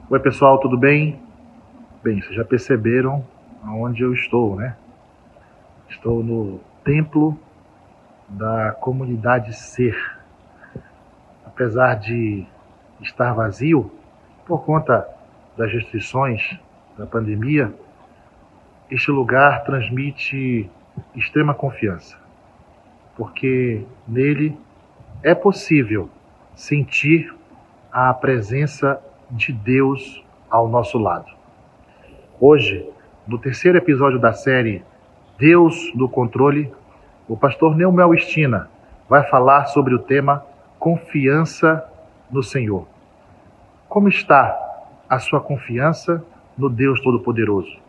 Oi pessoal, tudo bem? Bem, vocês já perceberam aonde eu estou, né? Estou no templo da comunidade Ser. Apesar de estar vazio, por conta das restrições da pandemia, este lugar transmite extrema confiança, porque nele é possível sentir a presença de Deus ao nosso lado. Hoje, no terceiro episódio da série Deus no Controle, o pastor Neumel Estina vai falar sobre o tema Confiança no Senhor. Como está a sua confiança no Deus Todo-Poderoso?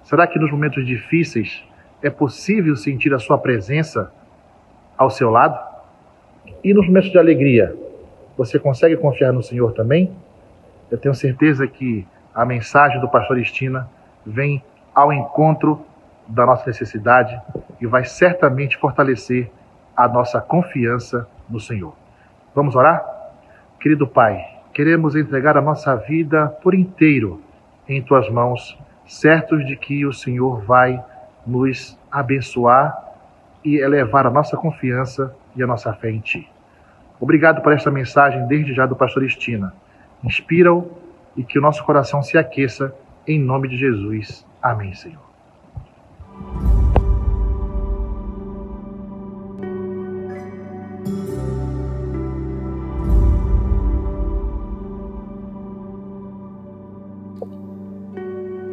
Será que nos momentos difíceis é possível sentir a sua presença ao seu lado? E nos momentos de alegria, você consegue confiar no Senhor também? Eu tenho certeza que a mensagem do pastor Estina vem ao encontro da nossa necessidade e vai certamente fortalecer a nossa confiança no Senhor. Vamos orar? Querido Pai, queremos entregar a nossa vida por inteiro em Tuas mãos, certos de que o Senhor vai nos abençoar e elevar a nossa confiança e a nossa fé em Ti. Obrigado por esta mensagem desde já do pastor Estina. Inspira-o e que o nosso coração se aqueça em nome de Jesus. Amém, Senhor.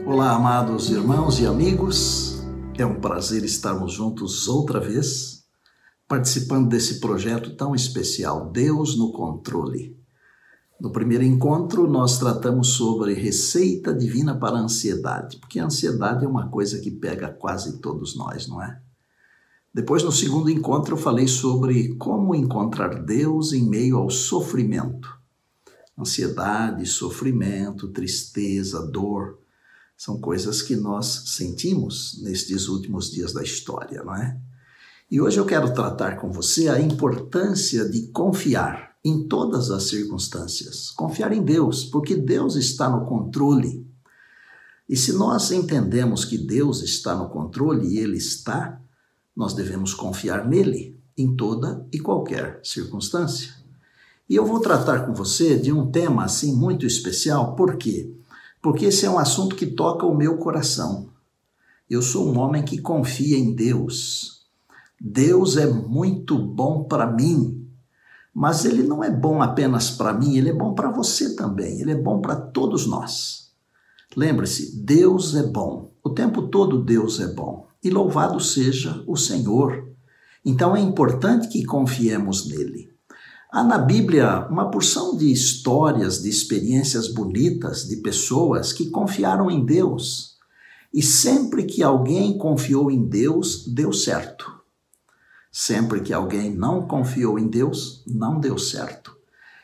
Olá, amados irmãos e amigos. É um prazer estarmos juntos outra vez, participando desse projeto tão especial, Deus no Controle. No primeiro encontro, nós tratamos sobre receita divina para a ansiedade, porque a ansiedade é uma coisa que pega quase todos nós, não é? Depois, no segundo encontro, eu falei sobre como encontrar Deus em meio ao sofrimento. Ansiedade, sofrimento, tristeza, dor, são coisas que nós sentimos nestes últimos dias da história, não é? E hoje eu quero tratar com você a importância de confiar em todas as circunstâncias. Confiar em Deus, porque Deus está no controle. E se nós entendemos que Deus está no controle e Ele está, nós devemos confiar nele em toda e qualquer circunstância. E eu vou tratar com você de um tema assim muito especial. Por quê? Porque esse é um assunto que toca o meu coração. Eu sou um homem que confia em Deus. Deus é muito bom para mim. Mas ele não é bom apenas para mim, ele é bom para você também, ele é bom para todos nós. Lembre-se, Deus é bom, o tempo todo Deus é bom, e louvado seja o Senhor. Então é importante que confiemos nele. Há na Bíblia uma porção de histórias, de experiências bonitas, de pessoas que confiaram em Deus. E sempre que alguém confiou em Deus, deu certo. Sempre que alguém não confiou em Deus, não deu certo.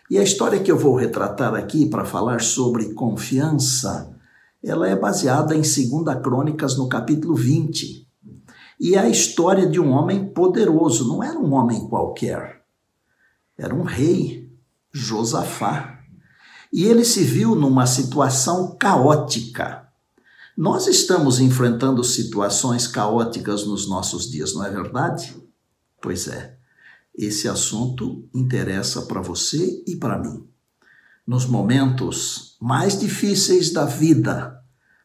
E a história que eu vou retratar aqui para falar sobre confiança, ela é baseada em 2 Crônicas, no capítulo 20. E é a história de um homem poderoso, não era um homem qualquer. Era um rei, Josafá. E ele se viu numa situação caótica. Nós estamos enfrentando situações caóticas nos nossos dias, não é verdade? Pois é, esse assunto interessa para você e para mim. Nos momentos mais difíceis da vida,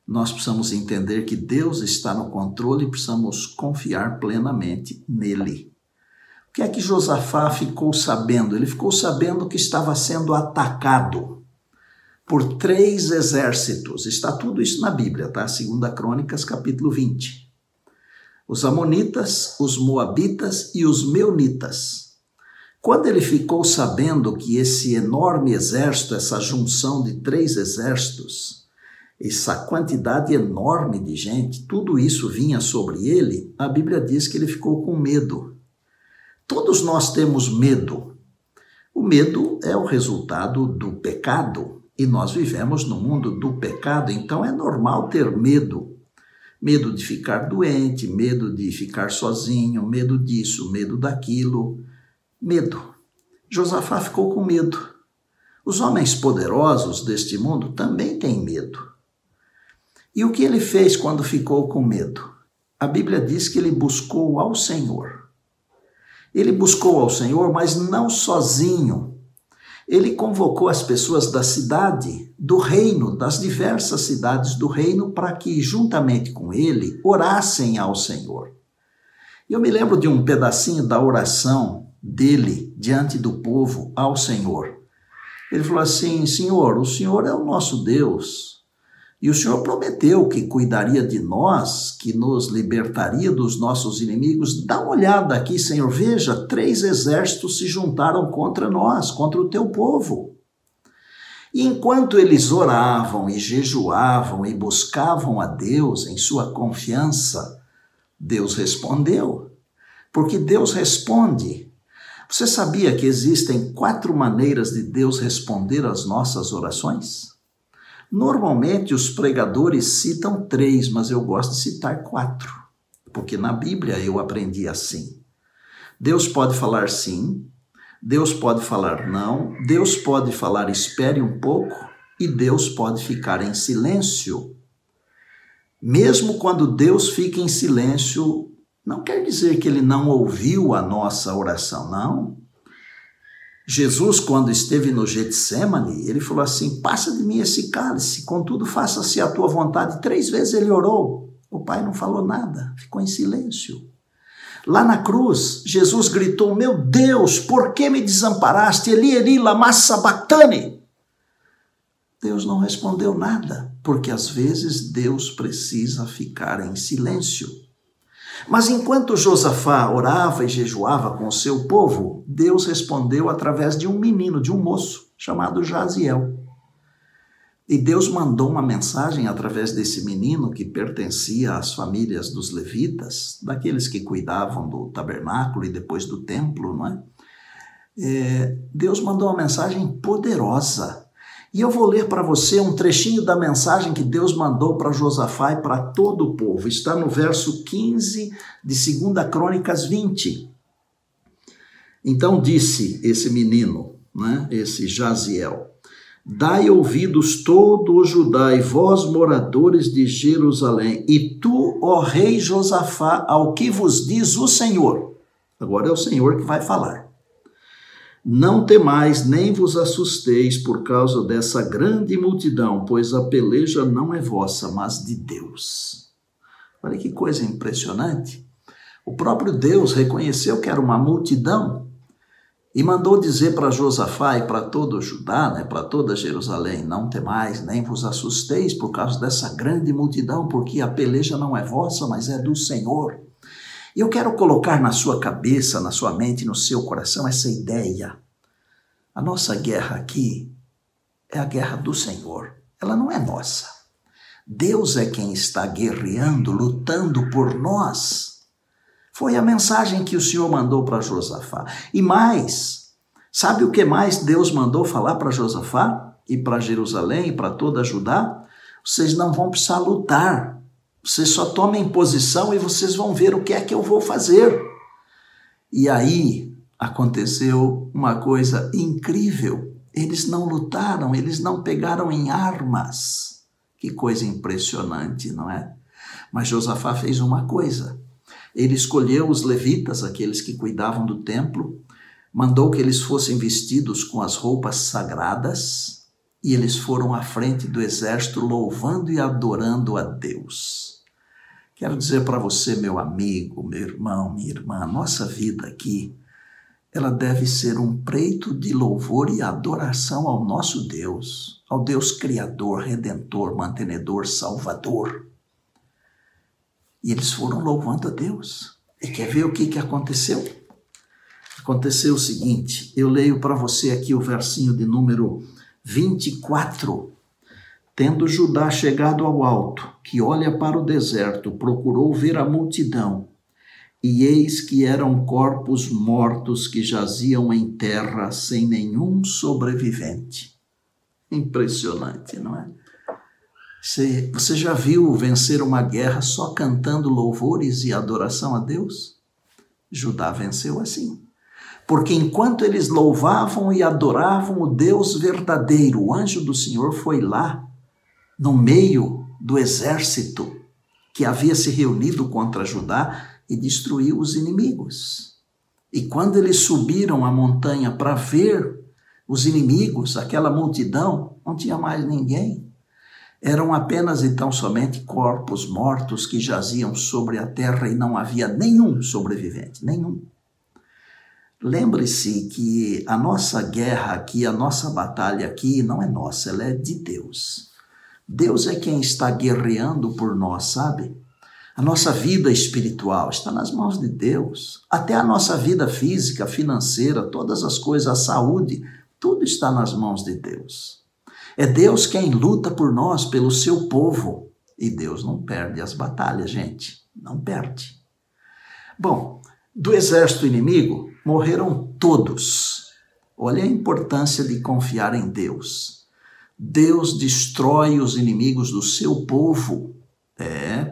nós precisamos entender que Deus está no controle e precisamos confiar plenamente nele. O que é que Josafá ficou sabendo? Ele ficou sabendo que estava sendo atacado por 3 exércitos. Está tudo isso na Bíblia, tá? 2 Crônicas, capítulo 20. Os amonitas, os moabitas e os meunitas. Quando ele ficou sabendo que esse enorme exército, essa junção de 3 exércitos, essa quantidade enorme de gente, tudo isso vinha sobre ele, a Bíblia diz que ele ficou com medo. Todos nós temos medo. O medo é o resultado do pecado e nós vivemos no mundo do pecado, então é normal ter medo. Medo de ficar doente, medo de ficar sozinho, medo disso, medo daquilo. Medo. Josafá ficou com medo. Os homens poderosos deste mundo também têm medo. E o que ele fez quando ficou com medo? A Bíblia diz que ele buscou ao Senhor. Ele buscou ao Senhor, mas não sozinho. Ele convocou as pessoas da cidade, do reino, das diversas cidades do reino, para que, juntamente com ele, orassem ao Senhor. Eu me lembro de um pedacinho da oração dele diante do povo ao Senhor. Ele falou assim: Senhor, o Senhor é o nosso Deus, e o Senhor prometeu que cuidaria de nós, que nos libertaria dos nossos inimigos. Dá uma olhada aqui, Senhor, veja, 3 exércitos se juntaram contra nós, contra o teu povo. E enquanto eles oravam e jejuavam e buscavam a Deus em sua confiança, Deus respondeu, porque Deus responde. Você sabia que existem 4 maneiras de Deus responder às nossas orações? Normalmente os pregadores citam 3, mas eu gosto de citar 4, porque na Bíblia eu aprendi assim. Deus pode falar sim, Deus pode falar não, Deus pode falar espere um pouco e Deus pode ficar em silêncio. Mesmo quando Deus fica em silêncio, não quer dizer que ele não ouviu a nossa oração, não. Jesus, quando esteve no Getsêmani, ele falou assim: passa de mim esse cálice, contudo faça-se a tua vontade. 3 vezes ele orou, o Pai não falou nada, ficou em silêncio. Lá na cruz, Jesus gritou: meu Deus, por que me desamparaste? Eli, Eli, lama sabachthani. Deus não respondeu nada, porque às vezes Deus precisa ficar em silêncio. Mas enquanto Josafá orava e jejuava com o seu povo, Deus respondeu através de um menino, de um moço, chamado Jaziel. E Deus mandou uma mensagem através desse menino que pertencia às famílias dos levitas, daqueles que cuidavam do tabernáculo e depois do templo, não é? Deus mandou uma mensagem poderosa. E eu vou ler para você um trechinho da mensagem que Deus mandou para Josafá e para todo o povo. Está no verso 15 de 2 Crônicas 20. Então disse esse menino, né, esse Jaziel: dai ouvidos todo o Judá e vós, moradores de Jerusalém, e tu, ó rei Josafá, ao que vos diz o Senhor. Agora é o Senhor que vai falar. Não temais, nem vos assusteis por causa dessa grande multidão, pois a peleja não é vossa, mas de Deus. Olha que coisa impressionante. O próprio Deus reconheceu que era uma multidão e mandou dizer para Josafá e para todo o Judá, né, para toda Jerusalém: não temais, nem vos assusteis por causa dessa grande multidão, porque a peleja não é vossa, mas é do Senhor. E eu quero colocar na sua cabeça, na sua mente, no seu coração essa ideia. A nossa guerra aqui é a guerra do Senhor. Ela não é nossa. Deus é quem está guerreando, lutando por nós. Foi a mensagem que o Senhor mandou para Josafá. E mais, sabe o que mais Deus mandou falar para Josafá e para Jerusalém e para toda Judá? Vocês não vão precisar lutar. Vocês só tomem posição e vocês vão ver o que é que eu vou fazer. E aí aconteceu uma coisa incrível. Eles não lutaram, eles não pegaram em armas. Que coisa impressionante, não é? Mas Josafá fez uma coisa. Ele escolheu os levitas, aqueles que cuidavam do templo, mandou que eles fossem vestidos com as roupas sagradas e eles foram à frente do exército louvando e adorando a Deus. Quero dizer para você, meu amigo, meu irmão, minha irmã, a nossa vida aqui, ela deve ser um preito de louvor e adoração ao nosso Deus, ao Deus Criador, Redentor, Mantenedor, Salvador. E eles foram louvando a Deus. E quer ver o que aconteceu? Aconteceu o seguinte, eu leio para você aqui o versinho de número 24. Tendo Judá chegado ao alto, que olha para o deserto, procurou ver a multidão, e eis que eram corpos mortos que jaziam em terra sem nenhum sobrevivente. Impressionante, não é? Você já viu vencer uma guerra só cantando louvores e adoração a Deus? Judá venceu assim. Porque enquanto eles louvavam e adoravam o Deus verdadeiro, o anjo do Senhor foi lá, no meio do exército que havia se reunido contra Judá e destruiu os inimigos. E quando eles subiram a montanha para ver os inimigos, aquela multidão, não tinha mais ninguém. Eram apenas então somente corpos mortos que jaziam sobre a terra e não havia nenhum sobrevivente, nenhum. Lembre-se que a nossa guerra aqui, a nossa batalha aqui não é nossa, ela é de Deus. Deus é quem está guerreando por nós, sabe? A nossa vida espiritual está nas mãos de Deus. Até a nossa vida física, financeira, todas as coisas, a saúde, tudo está nas mãos de Deus. É Deus quem luta por nós, pelo seu povo. E Deus não perde as batalhas, gente. Não perde. Bom, do exército inimigo, morreram todos. Olha a importância de confiar em Deus. Deus destrói os inimigos do seu povo.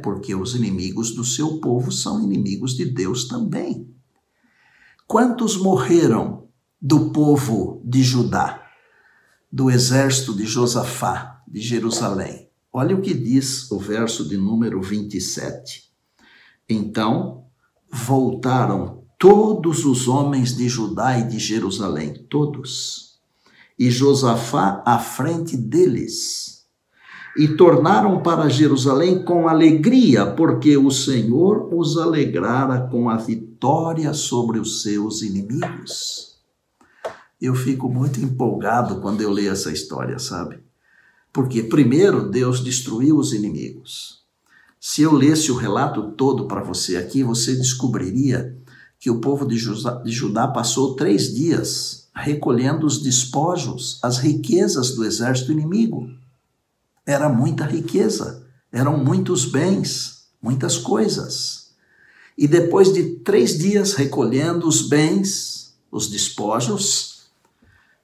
Porque os inimigos do seu povo são inimigos de Deus também. Quantos morreram do povo de Judá, do exército de Josafá, de Jerusalém? Olha o que diz o verso de número 27. Então voltaram todos os homens de Judá e de Jerusalém, todos, e Josafá à frente deles. E tornaram para Jerusalém com alegria, porque o Senhor os alegrara com a vitória sobre os seus inimigos. Eu fico muito empolgado quando eu leio essa história, sabe? Porque primeiro Deus destruiu os inimigos. Se eu lesse o relato todo para você aqui, você descobriria que o povo de Judá passou 3 dias recolhendo os despojos, as riquezas do exército inimigo. Era muita riqueza, eram muitos bens, muitas coisas. E depois de 3 dias recolhendo os bens, os despojos,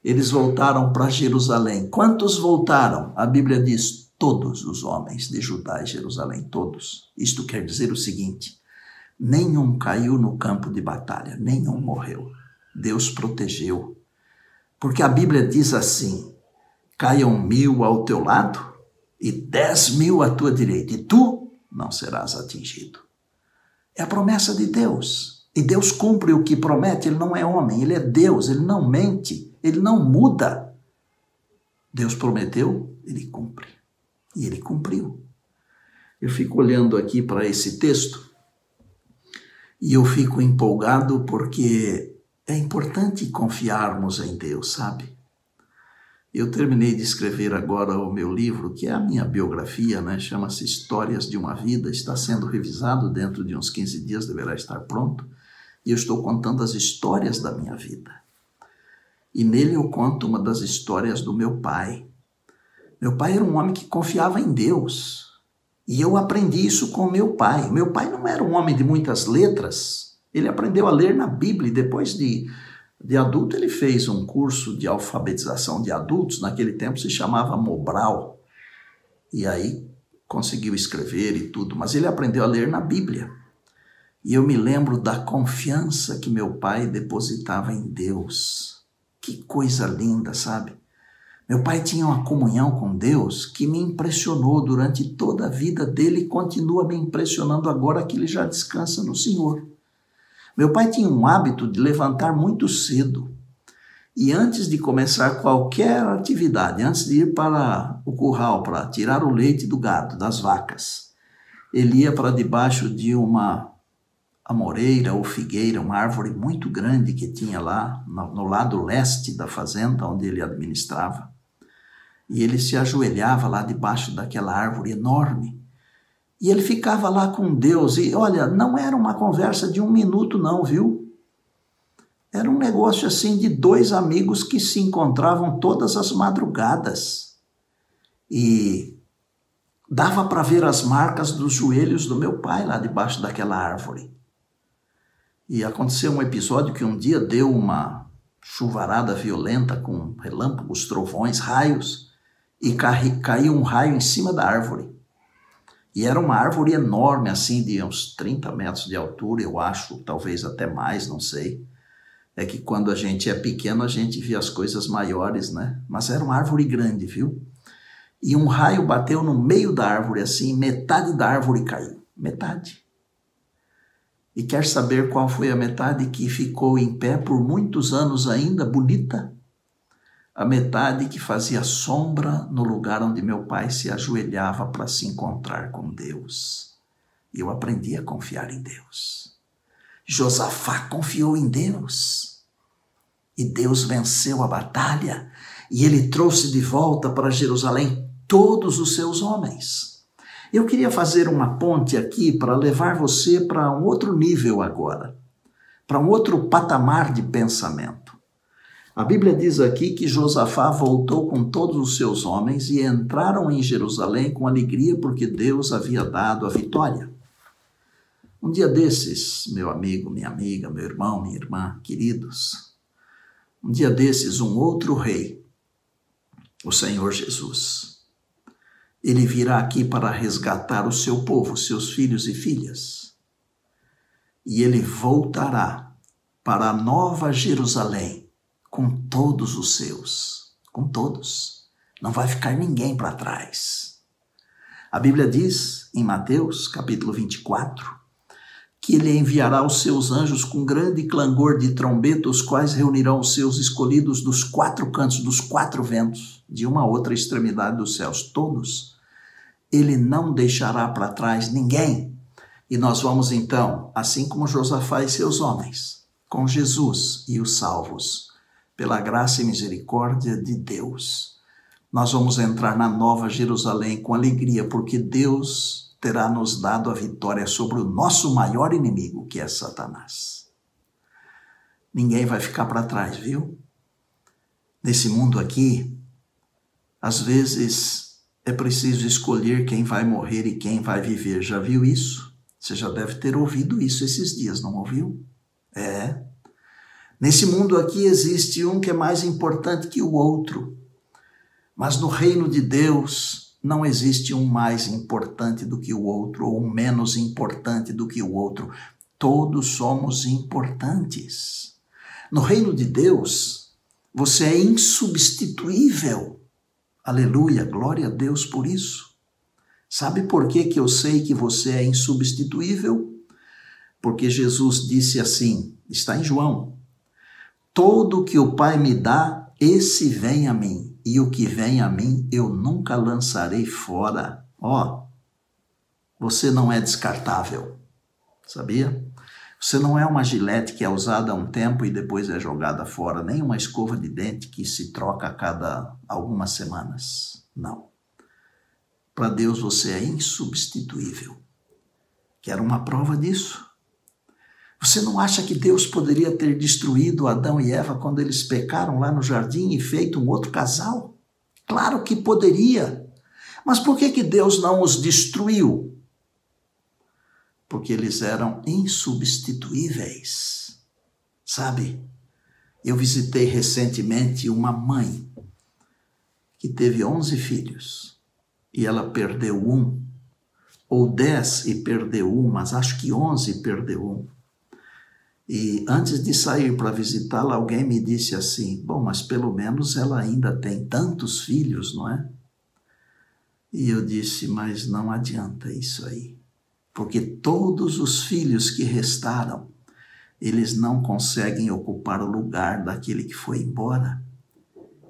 eles voltaram para Jerusalém. Quantos voltaram? A Bíblia diz, todos os homens de Judá e Jerusalém, todos. Isto quer dizer o seguinte, nenhum caiu no campo de batalha, nenhum morreu. Deus protegeu. Porque a Bíblia diz assim, caiam 1000 ao teu lado, e 10.000 à tua direita, e tu não serás atingido. É a promessa de Deus. E Deus cumpre o que promete, ele não é homem, ele é Deus, ele não mente, ele não muda. Deus prometeu, ele cumpre. E ele cumpriu. Eu fico olhando aqui para esse texto e eu fico empolgado porque é importante confiarmos em Deus, sabe? Eu terminei de escrever agora o meu livro, que é a minha biografia, né? Chama-se Histórias de uma Vida, está sendo revisado, dentro de uns 15 dias deverá estar pronto, e eu estou contando as histórias da minha vida. E nele eu conto uma das histórias do meu pai. Meu pai era um homem que confiava em Deus, e eu aprendi isso com meu pai. Meu pai não era um homem de muitas letras, ele aprendeu a ler na Bíblia, e depois de adulto, ele fez um curso de alfabetização de adultos, naquele tempo se chamava Mobral, e aí conseguiu escrever e tudo, mas ele aprendeu a ler na Bíblia. E eu me lembro da confiança que meu pai depositava em Deus. Que coisa linda, sabe? Meu pai tinha uma comunhão com Deus que me impressionou durante toda a vida dele e continua me impressionando agora que ele já descansa no Senhor. Meu pai tinha um hábito de levantar muito cedo e antes de começar qualquer atividade, antes de ir para o curral para tirar o leite do gado, das vacas, ele ia para debaixo de uma amoreira ou figueira, uma árvore muito grande que tinha lá no lado leste da fazenda onde ele administrava. E ele se ajoelhava lá debaixo daquela árvore enorme. E ele ficava lá com Deus, e olha, não era uma conversa de 1 minuto não, viu? Era um negócio assim de 2 amigos que se encontravam todas as madrugadas. E dava para ver as marcas dos joelhos do meu pai lá debaixo daquela árvore. E aconteceu um episódio que um dia deu uma chuvarada violenta com relâmpagos, trovões, raios, e caiu um raio em cima da árvore. E era uma árvore enorme, assim, de uns 30 metros de altura, eu acho, talvez até mais, não sei. É que quando a gente é pequeno, a gente vê as coisas maiores, né? Mas era uma árvore grande, viu? E um raio bateu no meio da árvore, assim, metade da árvore caiu. Metade. E quer saber qual foi a metade que ficou em pé por muitos anos ainda, bonita? A metade que fazia sombra no lugar onde meu pai se ajoelhava para se encontrar com Deus. E eu aprendi a confiar em Deus. Josafá confiou em Deus. E Deus venceu a batalha. E ele trouxe de volta para Jerusalém todos os seus homens. Eu queria fazer uma ponte aqui para levar você para um outro nível agora. Para um outro patamar de pensamento. A Bíblia diz aqui que Josafá voltou com todos os seus homens e entraram em Jerusalém com alegria porque Deus havia dado a vitória. Um dia desses, meu amigo, minha amiga, meu irmão, minha irmã, queridos, um dia desses, um outro rei, o Senhor Jesus, ele virá aqui para resgatar o seu povo, seus filhos e filhas, e ele voltará para a Nova Jerusalém, com todos os seus, com todos. Não vai ficar ninguém para trás. A Bíblia diz, em Mateus, capítulo 24, que ele enviará os seus anjos com grande clangor de trombeta, os quais reunirão os seus escolhidos dos 4 cantos, dos 4 ventos, de uma a outra extremidade dos céus, todos. Ele não deixará para trás ninguém. E nós vamos então, assim como Josafá e seus homens, com Jesus e os salvos, pela graça e misericórdia de Deus, nós vamos entrar na Nova Jerusalém com alegria, porque Deus terá nos dado a vitória sobre o nosso maior inimigo, que é Satanás. Ninguém vai ficar para trás, viu? Nesse mundo aqui, às vezes é preciso escolher quem vai morrer e quem vai viver. Já viu isso? Você já deve ter ouvido isso esses dias, não ouviu? É. Nesse mundo aqui existe um que é mais importante que o outro. Mas no reino de Deus não existe um mais importante do que o outro ou um menos importante do que o outro. Todos somos importantes. No reino de Deus, você é insubstituível. Aleluia, glória a Deus por isso. Sabe por que eu sei que você é insubstituível? Porque Jesus disse assim, está em João: todo que o Pai me dá, esse vem a mim, e o que vem a mim eu nunca lançarei fora. Ó, você não é descartável, sabia? Você não é uma gilete que é usada há um tempo e depois é jogada fora, nem uma escova de dente que se troca a cada algumas semanas. Não. Para Deus você é insubstituível. Quer uma prova disso? Você não acha que Deus poderia ter destruído Adão e Eva quando eles pecaram lá no jardim e feito um outro casal? Claro que poderia. Mas por que Deus não os destruiu? Porque eles eram insubstituíveis. Sabe? Eu visitei recentemente uma mãe que teve 11 filhos e ela perdeu um, ou 10 e perdeu um, mas acho que 11 e perdeu um. E antes de sair para visitá-la, alguém me disse assim, bom, mas pelo menos ela ainda tem tantos filhos, não é? E eu disse, mas não adianta isso aí, porque todos os filhos que restaram, eles não conseguem ocupar o lugar daquele que foi embora.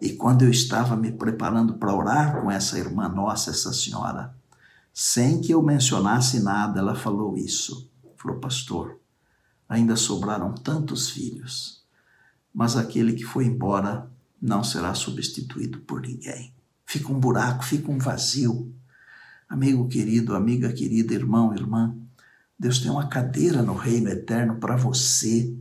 E quando eu estava me preparando para orar com essa irmã nossa, essa senhora, sem que eu mencionasse nada, ela falou isso. Falou, pastor, ainda sobraram tantos filhos, mas aquele que foi embora não será substituído por ninguém. Fica um buraco, fica um vazio. Amigo querido, amiga querida, irmão, irmã, Deus tem uma cadeira no reino eterno para você.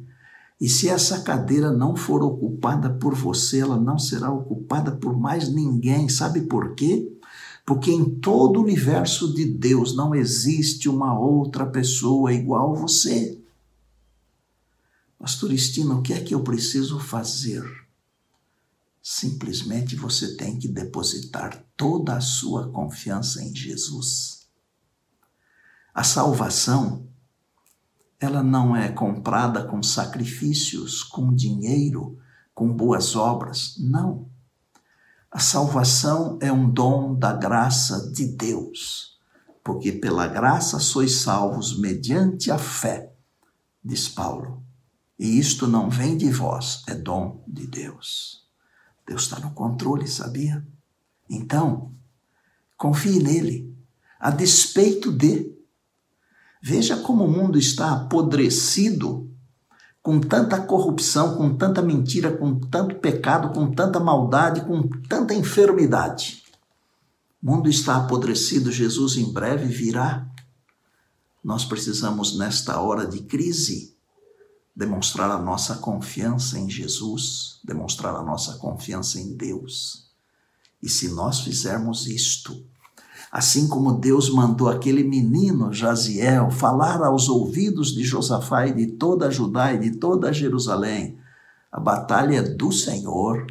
E se essa cadeira não for ocupada por você, ela não será ocupada por mais ninguém. Sabe por quê? Porque em todo o universo de Deus não existe uma outra pessoa igual a você. Pastor Estino, o que é que eu preciso fazer? Simplesmente você tem que depositar toda a sua confiança em Jesus. A salvação ela não é comprada com sacrifícios, com dinheiro, com boas obras. Não. A salvação é um dom da graça de Deus, porque pela graça sois salvos mediante a fé, diz Paulo. E isto não vem de vós, é dom de Deus. Deus está no controle, sabia? Então, confie nele, a despeito de. Veja como o mundo está apodrecido, com tanta corrupção, com tanta mentira, com tanto pecado, com tanta maldade, com tanta enfermidade. O mundo está apodrecido, Jesus em breve virá. Nós precisamos, nesta hora de crise, demonstrar a nossa confiança em Jesus, demonstrar a nossa confiança em Deus. E se nós fizermos isto, assim como Deus mandou aquele menino, Jaziel, falar aos ouvidos de Josafá e de toda a Judá e de toda a Jerusalém, a batalha é do Senhor.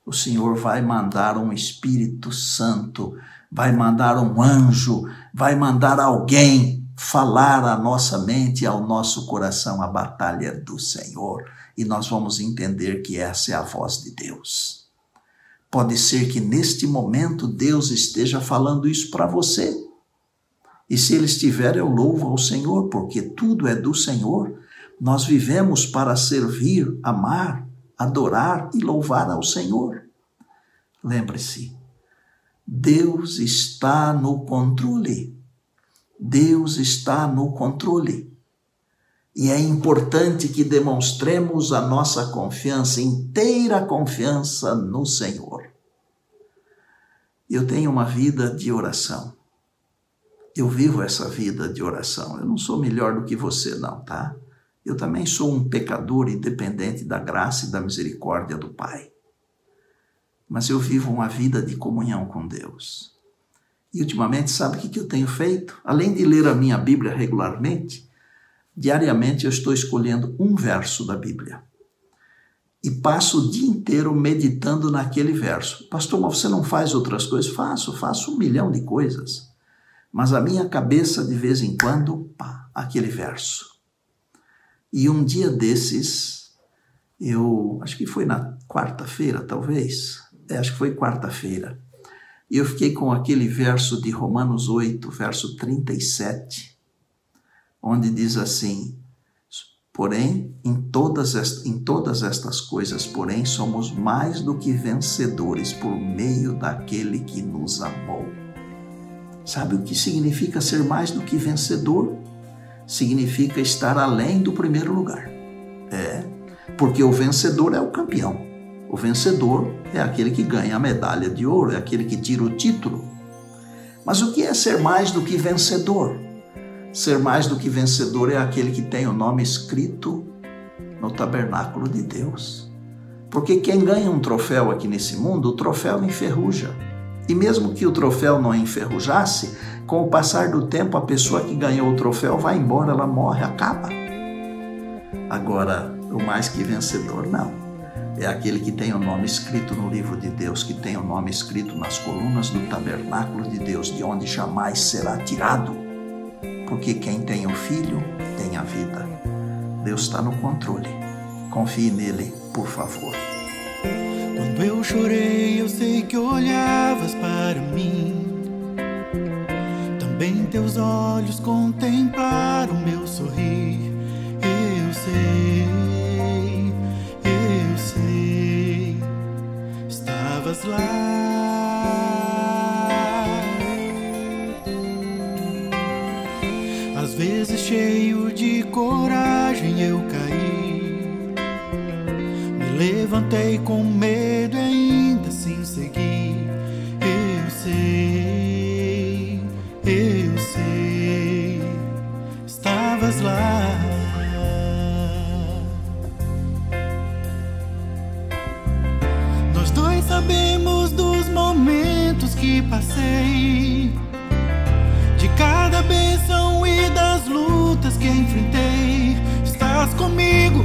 O Senhor vai mandar um Espírito Santo, vai mandar um anjo, vai mandar alguém falar à nossa mente e ao nosso coração. A batalha é do Senhor. E nós vamos entender que essa é a voz de Deus. Pode ser que neste momento Deus esteja falando isso para você. E se Ele estiver, eu louvo ao Senhor, porque tudo é do Senhor. Nós vivemos para servir, amar, adorar e louvar ao Senhor. Lembre-se, Deus está no controle. Deus está no controle. E é importante que demonstremos a nossa confiança, inteira confiança no Senhor. Eu tenho uma vida de oração. Eu vivo essa vida de oração. Eu não sou melhor do que você, não, tá? Eu também sou um pecador independente da graça e da misericórdia do Pai. Mas eu vivo uma vida de comunhão com Deus. E ultimamente, sabe o que eu tenho feito? Além de ler a minha Bíblia regularmente, diariamente eu estou escolhendo um verso da Bíblia. E passo o dia inteiro meditando naquele verso. Pastor, mas você não faz outras coisas? Faço 1 milhão de coisas. Mas a minha cabeça, de vez em quando, aquele verso. E um dia desses, acho que foi na quarta-feira, talvez. Acho que foi quarta-feira. E eu fiquei com aquele verso de Romanos 8, verso 37, onde diz assim: porém, em todas estas coisas, porém, somos mais do que vencedores por meio daquele que nos amou. Sabe o que significa ser mais do que vencedor? Significa estar além do primeiro lugar. Porque o vencedor é o campeão. O vencedor é aquele que ganha a medalha de ouro, é aquele que tira o título. Mas o que é ser mais do que vencedor? Ser mais do que vencedor é aquele que tem o nome escrito no tabernáculo de Deus. Porque quem ganha um troféu aqui nesse mundo, o troféu enferruja. E mesmo que o troféu não enferrujasse, com o passar do tempo, a pessoa que ganhou o troféu vai embora, ela morre, acaba. Agora, o mais que vencedor, não. É aquele que tem o nome escrito no livro de Deus, que tem o nome escrito nas colunas do tabernáculo de Deus, de onde jamais será tirado. Porque quem tem o Filho tem a vida. Deus está no controle. Confie nele, por favor. Quando eu chorei, eu sei que olhavas para mim. Também teus olhos contemplaram meu sorrir. Eu sei, estavas lá. Às vezes cheio de coragem eu caí, me levantei com medo e ainda assim segui. Eu sei, estavas lá. Nós dois sabemos dos momentos que passei, de cada bênção e das lutas que enfrentei. Estás comigo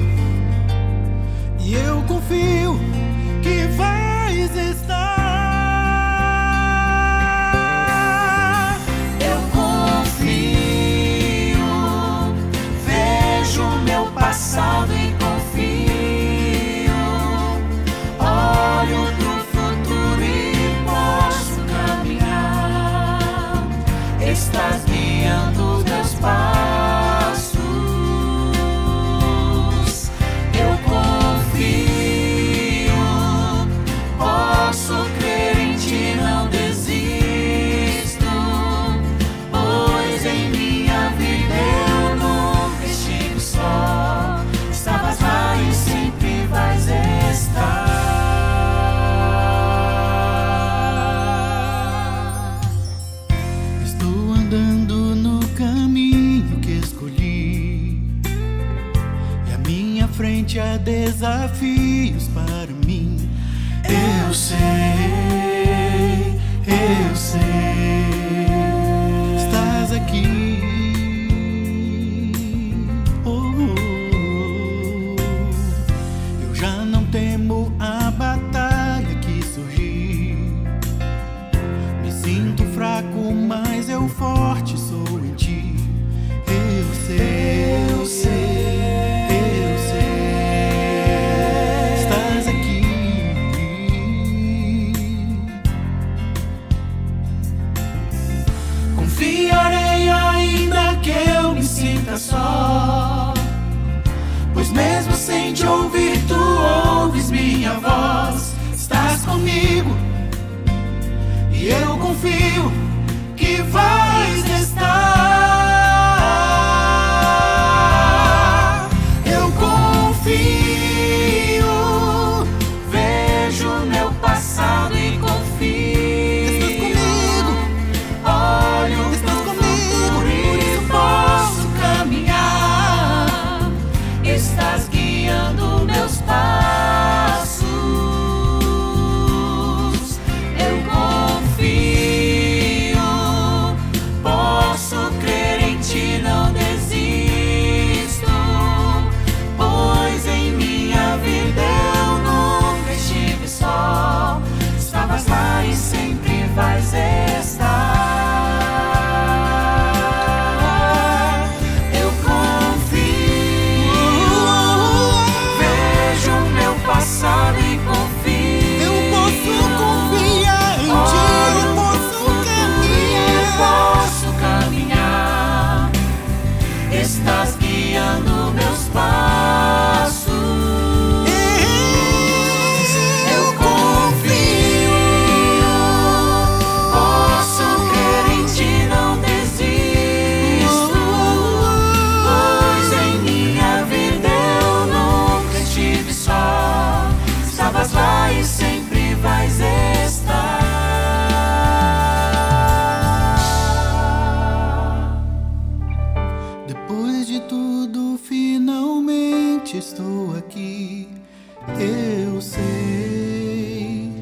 e eu confio que vais estar. Eu confio, desafios para mim. Eu sei, estás aqui. Eu já não temo a batalha que surgir. Me sinto fraco, mas eu forte sou em ti. Eu sei, estás aqui. Confiarei ainda que eu me sinta só, pois mesmo sem te ouvir, tu ouves minha voz. Estás comigo e eu confio que vais estar. Eu confio, vejo meu passado e confio. Estás comigo, olho estás no futuro e posso caminhar. Estás guiando meus passos. Eu confio, posso crer em ti, não desisto, pois em minha vida eu nunca estive só. Estavas lá e sempre vais estar. Eu confio, vejo meu passado e confio. Eu posso confiar em ti, eu posso caminhar. Estás guiando meus passos. Eu confio, posso crer em ti, não desisto, pois em minha vida eu nunca estive só. Estavas lá e sempre vais estar. Depois de tudo, finalmente estou aqui. Eu sei,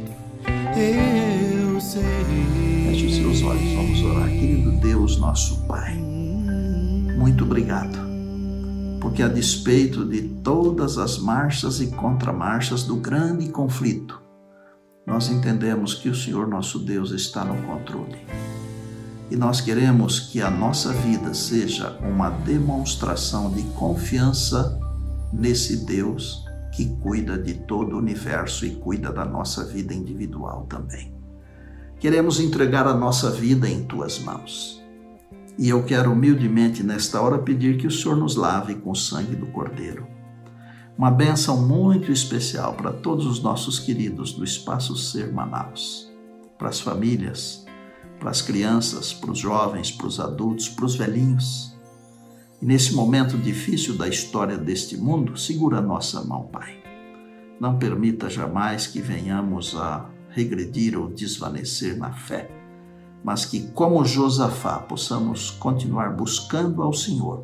eu sei. Feche os seus olhos, vamos orar. Querido Deus, nosso Pai, muito obrigado, porque a despeito de todas as marchas e contramarchas do grande conflito, nós entendemos que o Senhor nosso Deus está no controle. E nós queremos que a nossa vida seja uma demonstração de confiança nesse Deus que cuida de todo o universo e cuida da nossa vida individual também. Queremos entregar a nossa vida em Tuas mãos. E eu quero humildemente nesta hora pedir que o Senhor nos lave com o sangue do Cordeiro. Uma bênção muito especial para todos os nossos queridos do Espaço Ser Manaus, para as famílias, para as crianças, para os jovens, para os adultos, para os velhinhos. E nesse momento difícil da história deste mundo, segura a nossa mão, Pai. Não permita jamais que venhamos a regredir ou desvanecer na fé, mas que, como Josafá, possamos continuar buscando ao Senhor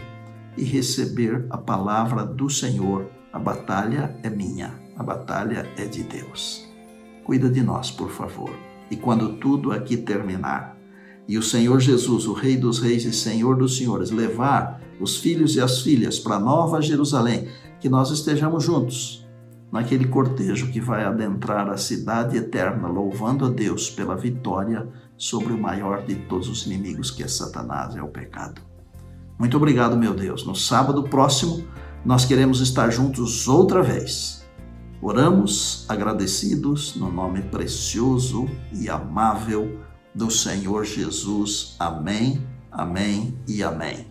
e receber a palavra do Senhor. A batalha é minha, a batalha é de Deus. Cuida de nós, por favor. E quando tudo aqui terminar, e o Senhor Jesus, o Rei dos Reis e Senhor dos Senhores, levar os filhos e as filhas para Nova Jerusalém, que nós estejamos juntos naquele cortejo que vai adentrar a cidade eterna, louvando a Deus pela vitória sobre o maior de todos os inimigos, que é Satanás, é o pecado. Muito obrigado, meu Deus. No sábado próximo, nós queremos estar juntos outra vez. Oramos agradecidos no nome precioso e amável do Senhor Jesus. Amém, amém e amém.